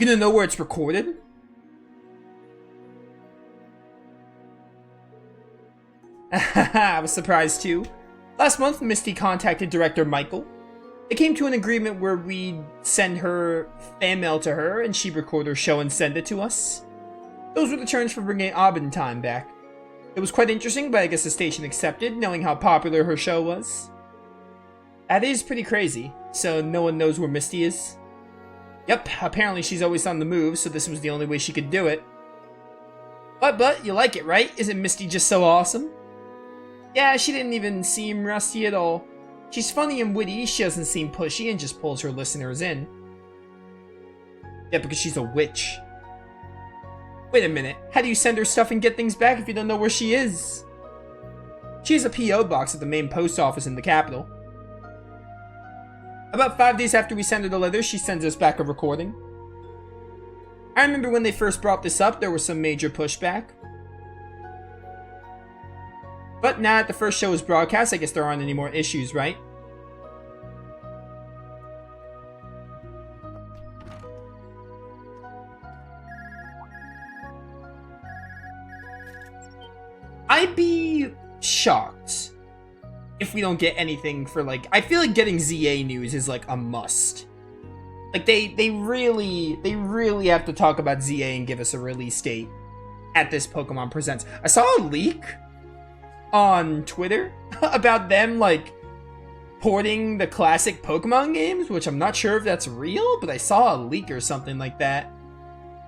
You gonna know where it's recorded? I was surprised too. Last month, Misty contacted director Michael. They came to an agreement where we'd send her fan mail to her and she'd record her show and send it to us. Those were the terms for bringing Abendtime back. It was quite interesting, but I guess the station accepted, knowing how popular her show was. That is pretty crazy. So no one knows where Misty is? Yep, apparently she's always on the move, so this was the only way she could do it. But, you like it, right? Isn't Misty just so awesome? Yeah, she didn't even seem rusty at all. She's funny and witty, she doesn't seem pushy, and just pulls her listeners in. Yeah, because she's a witch. Wait a minute, how do you send her stuff and get things back if you don't know where she is? She has a P.O. box at the main post office in the capital. About 5 days after we send her the letter, she sends us back a recording. I remember when they first brought this up, there was some major pushback. But now that the first show is broadcast, I guess there aren't any more issues, right? I'd be shocked if we don't get anything for, like, I feel like getting ZA news is like a must. Like they really have to talk about ZA and give us a release date at this Pokemon Presents. I saw a leak on Twitter about them like porting the classic Pokemon games, which I'm not sure if that's real, but I saw a leak or something like that.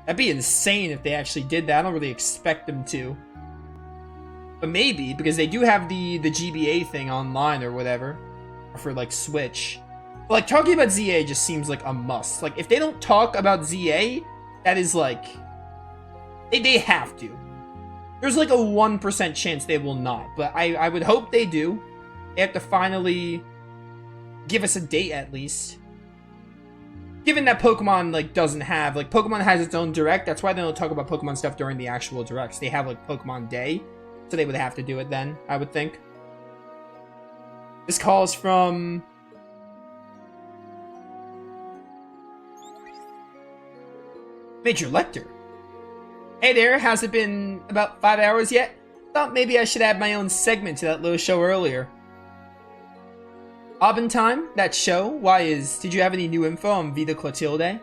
That'd be insane if they actually did that. I don't really expect them to. But maybe, because they do have the GBA thing online or whatever. For, like, Switch. But, like, talking about ZA just seems like a must. Like, if they don't talk about ZA, that is, like... They have to. There's, like, a 1% chance they will not. But I would hope they do. They have to finally give us a date, at least. Given that Pokemon, like, doesn't have... Like, Pokemon has its own Direct. That's why they don't talk about Pokemon stuff during the actual Directs. They have, like, Pokemon Day. So they would have to do it then, I would think. This call is from... Major Lecter. Hey there, has it been about 5 hours yet? Thought maybe I should add my own segment to that little show earlier. Abendtime? That show? Did you have any new info on Vita Clotilde? I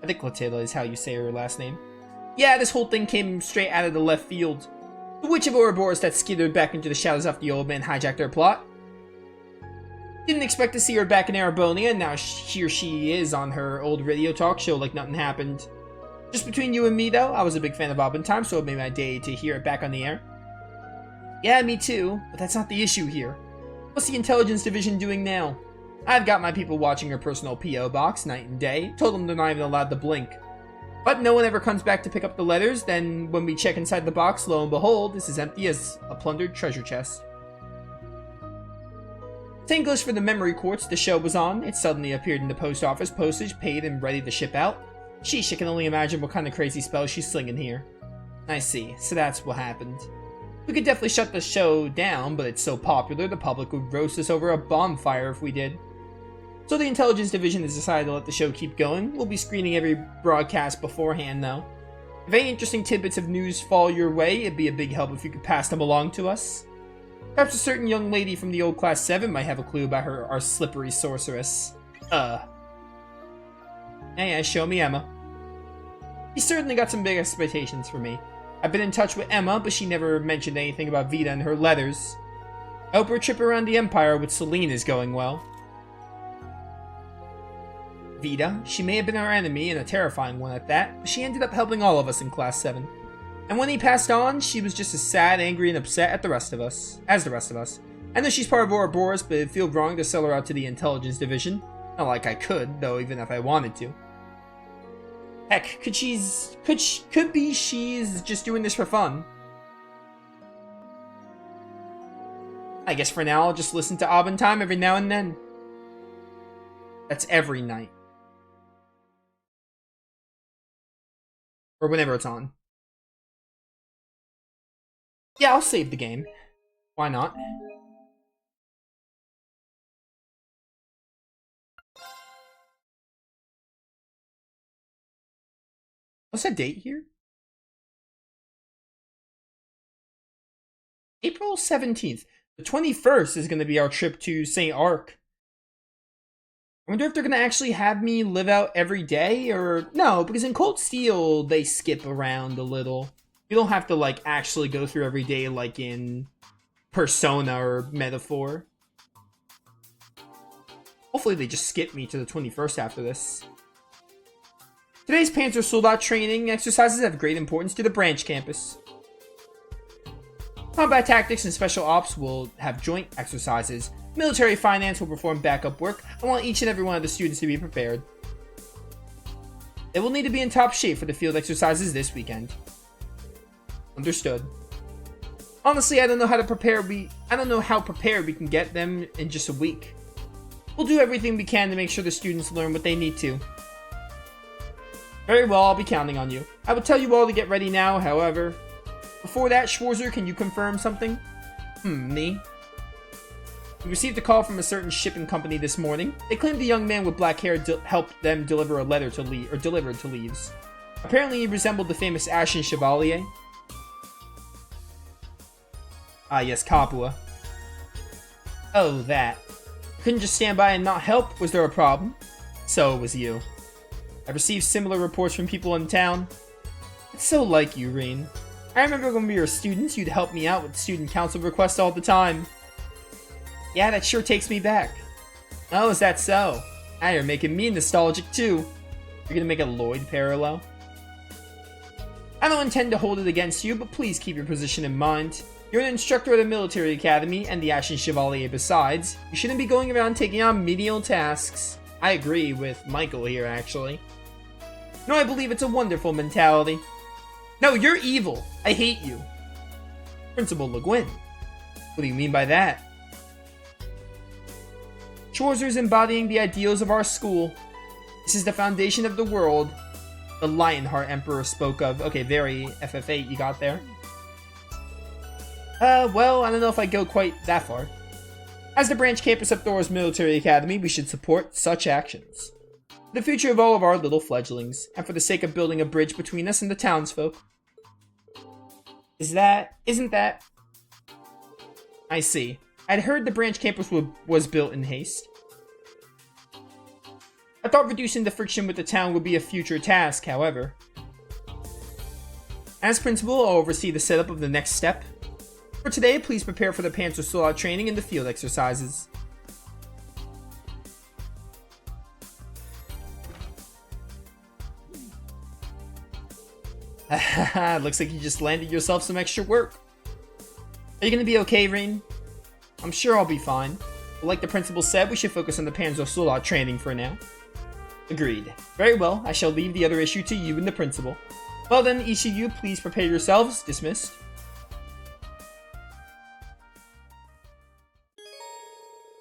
think Clotilde is how you say her last name. Yeah, this whole thing came straight out of the left field. The Witch of Ouroboros that skithered back into the shadows after the old man hijacked our plot. Didn't expect to see her back in Arabonia, and now here she is on her old radio talk show like nothing happened. Just between you and me though, I was a big fan of Abendtime, so it made my day to hear it back on the air. Yeah, me too, but that's not the issue here. What's the intelligence division doing now? I've got my people watching her personal P.O. box night and day, told them they're not even allowed to blink. But no one ever comes back to pick up the letters, then when we check inside the box, lo and behold, this is empty as a plundered treasure chest. Same goes for the memory quartz the show was on. It suddenly appeared in the post office, postage paid and ready to ship out. Sheesh, I can only imagine what kind of crazy spells she's slinging here. I see, so that's what happened. We could definitely shut the show down, but it's so popular the public would roast us over a bonfire if we did. So the intelligence division has decided to let the show keep going. We'll be screening every broadcast beforehand, though. If any interesting tidbits of news fall your way, it'd be a big help if you could pass them along to us. Perhaps a certain young lady from the old Class 7 might have a clue about our slippery sorceress. Yeah, show me Emma. He's certainly got some big expectations for me. I've been in touch with Emma, but she never mentioned anything about Vita in her letters. I hope her trip around the Empire with Celine is going well. Vita, she may have been our enemy, and a terrifying one at that, but she ended up helping all of us in Class 7. And when he passed on, she was just as sad, angry, and upset as the rest of us. I know she's part of Ouroboros, but it'd feel wrong to sell her out to the intelligence division. Not like I could, though, even if I wanted to. Heck, could be she's just doing this for fun. I guess for now I'll just listen to Abendtime every now and then. That's every night. Or whenever it's on. Yeah, I'll save the game. Why not? What's that date here? April 17th. The 21st is going to be our trip to St. Arc. I wonder if they're going to actually have me live out every day, or... No, because in Cold Steel, they skip around a little. You don't have to, like, actually go through every day like in Persona or Metaphor. Hopefully they just skip me to the 21st after this. Today's Panzer Soldat training exercises have great importance to the branch campus. Combat tactics and special ops will have joint exercises. Military finance will perform backup work. I want each and every one of the students to be prepared. They will need to be in top shape for the field exercises this weekend. Understood. Honestly, I don't know how prepared we can get them in just a week. We'll do everything we can to make sure the students learn what they need to. Very well, I'll be counting on you. I will tell you all to get ready now, however. Before that, Schwarzer, can you confirm something? Me? We received a call from a certain shipping company this morning. They claimed the young man with black hair helped them deliver a letter to delivered to Leaves. Apparently, he resembled the famous Ashen Chevalier. Ah, yes, Capua. Oh, that. You couldn't just stand by and not help? Was there a problem? So it was you. I've received similar reports from people in town. It's so like you, Reen. I remember when we were students, you'd help me out with student council requests all the time. Yeah, that sure takes me back. Oh, is that so? Now you're making me nostalgic too. You're gonna make a Lloyd parallel? I don't intend to hold it against you, but please keep your position in mind. You're an instructor at a military academy, and the Ashen Chevalier besides. You shouldn't be going around taking on menial tasks. I agree with Michael here, actually. No, I believe it's a wonderful mentality. No, you're evil. I hate you. Principal Le Guin. What do you mean by that? Schwarzer's embodying the ideals of our school. This is the foundation of the world. The Lionheart Emperor spoke of. Okay, very FF8 you got there. Well, I don't know if I go quite that far. As the branch campus of Thor's military academy, we should support such actions. For the future of all of our little fledglings, and for the sake of building a bridge between us and the townsfolk. Isn't that? I see. I'd heard the branch campus was built in haste. I thought reducing the friction with the town would be a future task, however. As principal, I'll oversee the setup of the next step. For today, please prepare for the Panzer Soldat training and the field exercises. Haha, looks like you just landed yourself some extra work. Are you gonna be okay, Rain? I'm sure I'll be fine. But like the principal said, we should focus on the Panzer Soldat training for now. Agreed. Very well, I shall leave the other issue to you and the principal. Well then, each of you, please prepare yourselves. Dismissed.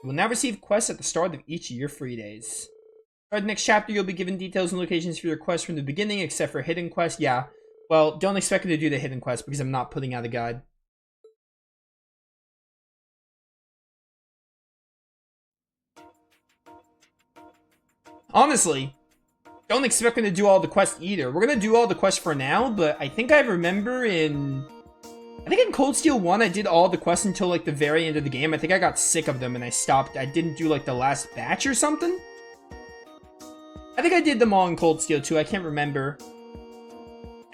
You will now receive quests at the start of each of your free days. For the next chapter, you'll be given details and locations for your quests from the beginning, except for hidden quests. Yeah, well, don't expect me to do the hidden quests because I'm not putting out a guide. Honestly, don't expect me to do all the quests either. We're gonna do all the quests for now, but I think I remember in Cold Steel 1, I did all the quests until, like, the very end of the game. I think I got sick of them and I stopped. I didn't do, like, the last batch or something? I think I did them all in Cold Steel 2. I can't remember.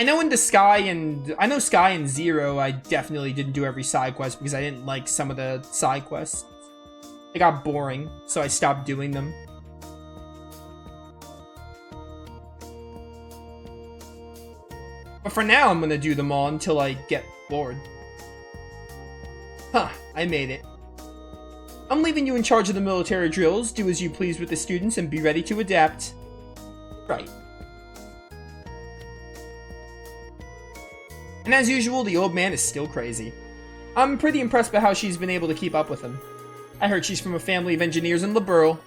I know in Sky and Zero, I definitely didn't do every side quest because I didn't like some of the side quests. They got boring, so I stopped doing them. But for now, I'm gonna do them all until I get bored. Huh, I made it. I'm leaving you in charge of the military drills. Do as you please with the students and be ready to adapt. Right. And as usual, the old man is still crazy. I'm pretty impressed by how she's been able to keep up with him. I heard she's from a family of engineers in Liberl.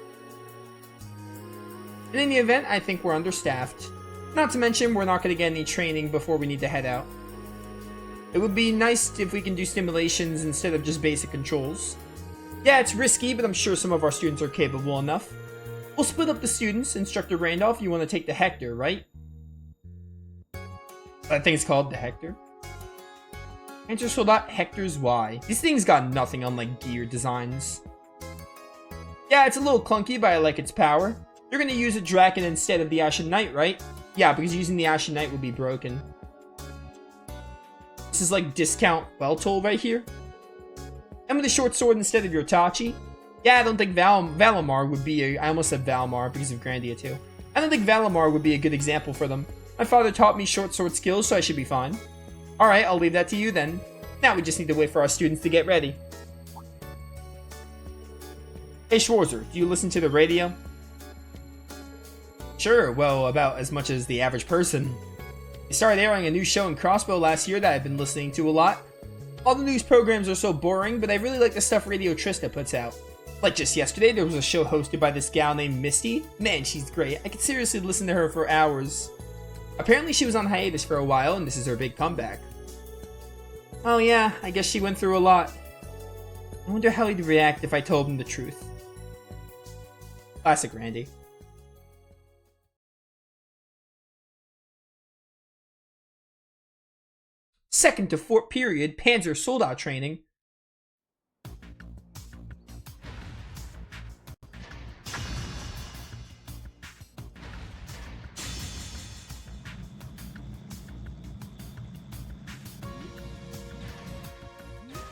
In any event, I think we're understaffed. Not to mention, we're not going to get any training before we need to head out. It would be nice if we can do simulations instead of just basic controls. Yeah, it's risky, but I'm sure some of our students are capable enough. We'll split up the students. Instructor Randolph, you want to take the Hector, right? I think it's called the Hector. Panzer Soldat Hector's Y. These things got nothing on like gear designs. Yeah, it's a little clunky, but I like its power. You're gonna use a Draken instead of the Ashen Knight, right? Yeah, because using the Ashen Knight would be broken. This is like discount Weltol right here. And with a short sword instead of your Tachi. Yeah, I don't think Valimar would be a... I almost said Valimar because of Grandia too. I don't think Valimar would be a good example for them. My father taught me short sword skills, so I should be fine. Alright, I'll leave that to you then. Now we just need to wait for our students to get ready. Hey Schwarzer, do you listen to the radio? Sure, well, about as much as the average person. They started airing a new show in Crossbow last year that I've been listening to a lot. All the news programs are so boring, but I really like the stuff Radio Trista puts out. Like just yesterday, there was a show hosted by this gal named Misty. Man, she's great. I could seriously listen to her for hours. Apparently she was on hiatus for a while, and this is her big comeback. Oh yeah, I guess she went through a lot. I wonder how he'd react if I told him the truth. Classic Randy. Second to fourth period Panzer Soldat training.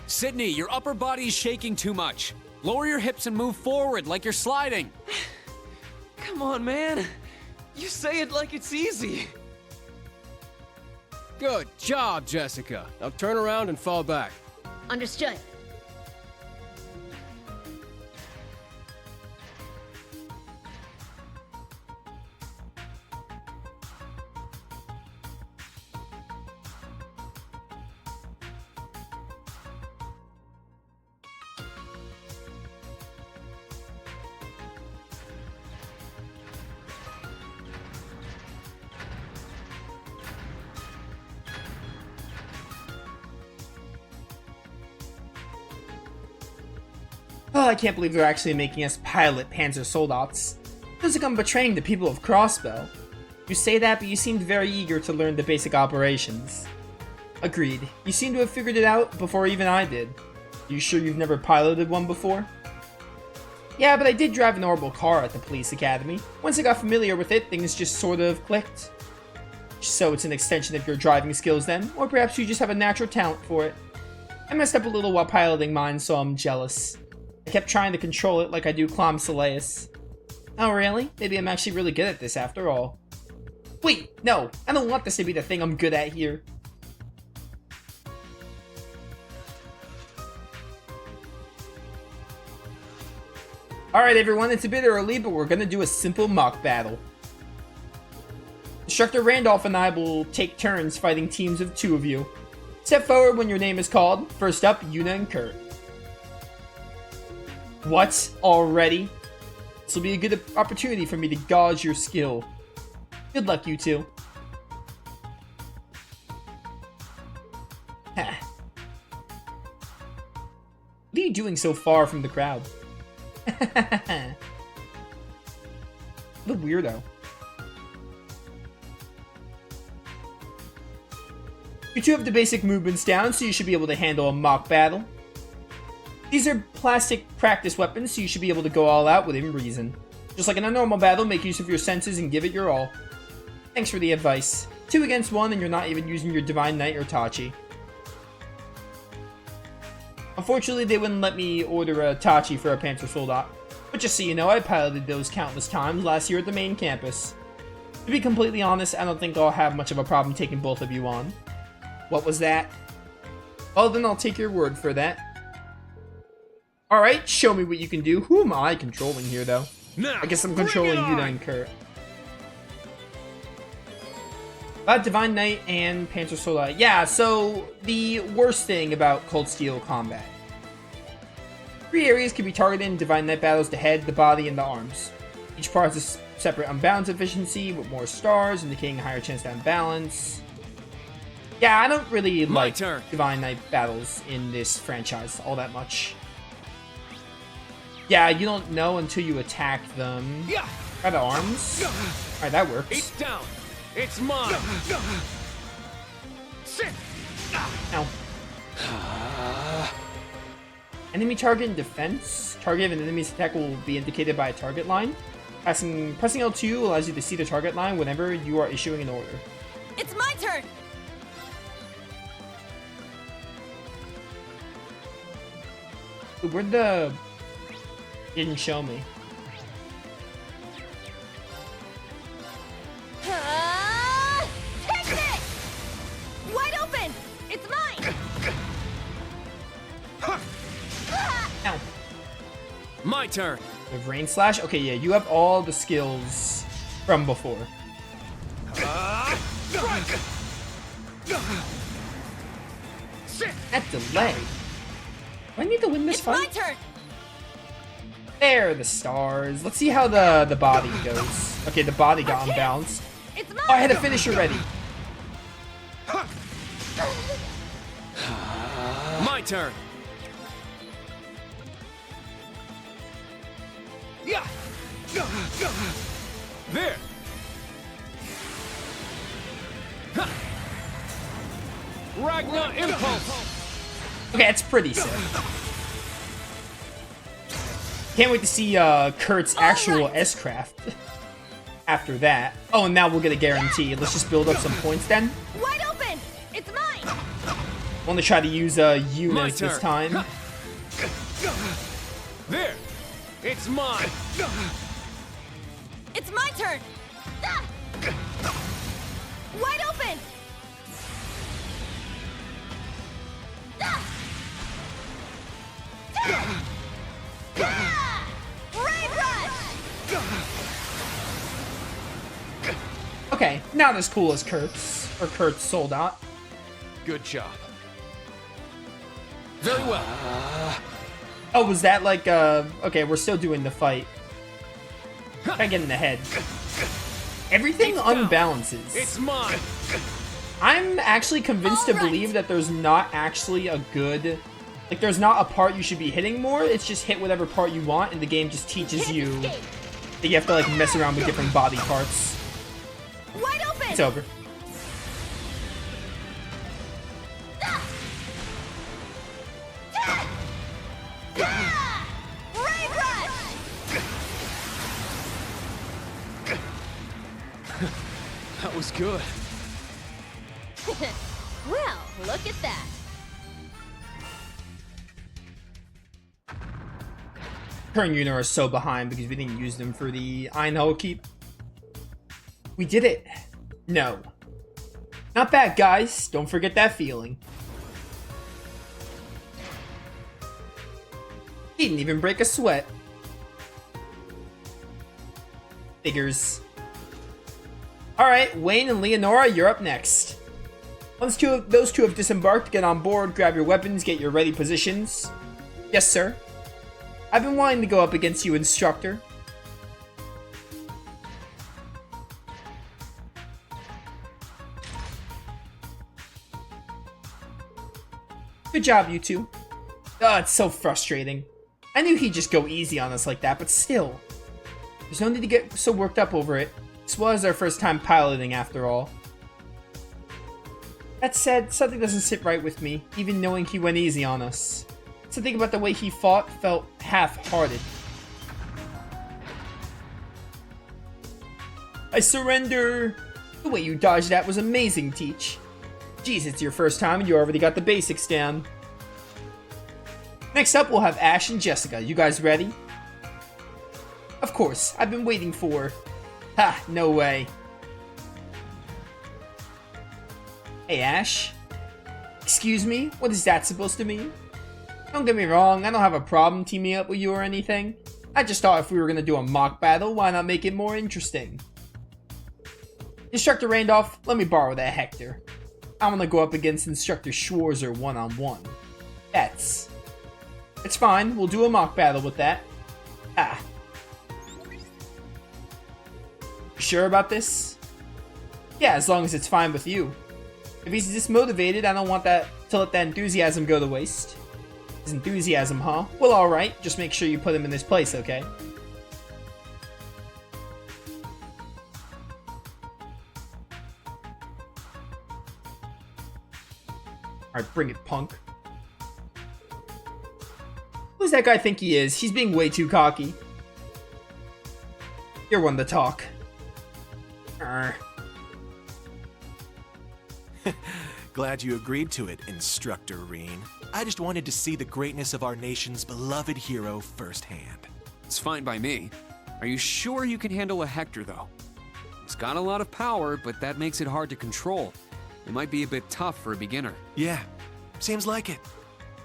Sydney, your upper body's shaking too much. Lower your hips and move forward like you're sliding. Come on, man. You say it like it's easy. Good job, Jessica. Now turn around and fall back. Understood. Oh, I can't believe they're actually making us pilot Panzer Soldats. Feels like I'm betraying the people of Crossbow. You say that, but you seemed very eager to learn the basic operations. Agreed. You seem to have figured it out before even I did. You sure you've never piloted one before? Yeah, but I did drive an orbital car at the police academy. Once I got familiar with it, things just sort of clicked. So it's an extension of your driving skills then, or perhaps you just have a natural talent for it. I messed up a little while piloting mine, so I'm jealous. I kept trying to control it like I do Clom Soleus. Oh really? Maybe I'm actually really good at this after all. Wait, no, I don't want this to be the thing I'm good at here. Alright everyone, it's a bit early, but we're gonna do a simple mock battle. Instructor Randolph and I will take turns fighting teams of 2 of you. Step forward when your name is called. First up, Yuna and Kurt. What? Already? This will be a good opportunity for me to gauge your skill. Good luck, you two. What are you doing so far from the crowd? What a weirdo. You two have the basic movements down, so you should be able to handle a mock battle. These are plastic practice weapons, so you should be able to go all out within reason. Just like in a normal battle, make use of your senses and give it your all. Thanks for the advice. 2 against 1 and you're not even using your Divine Knight or Tachi. Unfortunately, they wouldn't let me order a Tachi for a Panzer Soldat. But just so you know, I piloted those countless times last year at the main campus. To be completely honest, I don't think I'll have much of a problem taking both of you on. What was that? Well, then I'll take your word for that. Alright, show me what you can do. Who am I controlling here, though? Now, I guess I'm controlling Yuna and Kurt. Divine Knight and Panzer Soldat. Yeah, so the worst thing about Cold Steel combat. 3 areas can be targeted in Divine Knight battles: the head, the body, and the arms. Each part has a separate unbalance efficiency with more stars, indicating a higher chance to unbalance. Yeah, I don't really like Divine Knight battles in this franchise all that much. Yeah, you don't know until you attack them. By the arms? Alright, that works. It's down. It's mine. Ow. Enemy target in defense. Target of an enemy's attack will be indicated by a target line. Pressing L2 allows you to see the target line whenever you are issuing an order. It's my turn! Ooh, where'd the... Didn't show me. Take it! Wide open! It's mine! Ow. My turn. The rain slash? Okay, yeah, you have all the skills from before. That delay. Do I need to win this It's fight? my turn! There, the stars. Let's see how the body goes. Okay, the body got unbalanced. It's Oh, I mine! had a finisher ready. My turn. There. Ragnar Impulse. Okay, that's pretty sick. Can't wait to see Kurt's actual S-Craft after that. Oh, and now we'll get a guarantee. Let's just build up some points then. Wide open! It's mine! I want to try to use Eunice this turn. time. There. It's mine. It's my turn! Ah! Wide open! Ah! Ah! Rain rush! Okay, not as cool as Kurt's, or Kurt's Soldat. Good job. Very well. Oh, was that like, okay, we're still doing the fight. I get in the head. Everything It's down. unbalances. It's mine. I'm actually convinced to All right. believe that there's not actually a good... Like, there's not a part you should be hitting more. It's just hit whatever part you want, and the game just teaches Can't you escape. that you have to, like, mess around with different body parts. Wide open! It's over. Ah! Ah! Rain rush! That was good. Well, look at that. Kurt and Yuna are so behind because we didn't use them for the Einhell keep. We did it. No. Not bad, guys. Don't forget that feeling. He didn't even break a sweat. Figures. Alright, Wayne and Leonora, you're up next. Once those two have disembarked, get on board, grab your weapons, get your ready positions. Yes, sir. I've been wanting to go up against you, instructor. Good job, you two. Oh, it's so frustrating. I knew he'd just go easy on us like that, but still. There's no need to get so worked up over it. This was our first time piloting, after all. That said, something doesn't sit right with me, even knowing he went easy on us. Something about the way he fought felt half-hearted. I surrender! The way you dodged that was amazing, Teach. Jeez, it's your first time and you already got the basics down. Next up, we'll have Ash and Jessica. You guys ready? Of course, I've been waiting for... Ha, no way. Hey, Ash. Excuse me? What is that supposed to mean? Don't get me wrong, I don't have a problem teaming up with you or anything. I just thought if we were gonna do a mock battle, why not make it more interesting? Instructor Randolph, let me borrow that Hector. I wanna go up against Instructor Schwarzer one-on-one. It's fine, we'll do a mock battle with that. Ah. You sure about this? Yeah, as long as it's fine with you. If he's dismotivated, I don't want to let that enthusiasm go to waste. His enthusiasm, huh? Well, alright. Just make sure you put him in his place, okay? Alright, bring it, punk. Who's that guy think he is? He's being way too cocky. You're one to talk. Glad you agreed to it, Instructor Reen. I just wanted to see the greatness of our nation's beloved hero firsthand. It's fine by me. Are you sure you can handle a Hector, though? He's got a lot of power, but that makes it hard to control. It might be a bit tough for a beginner. Yeah, seems like it.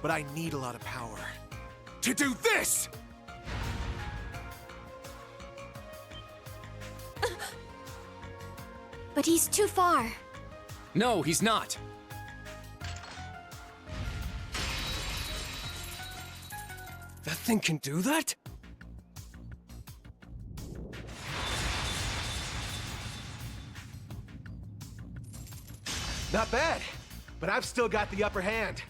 But I need a lot of power to do this! But he's too far. No, he's not. That thing can do that? Not bad, but I've still got the upper hand.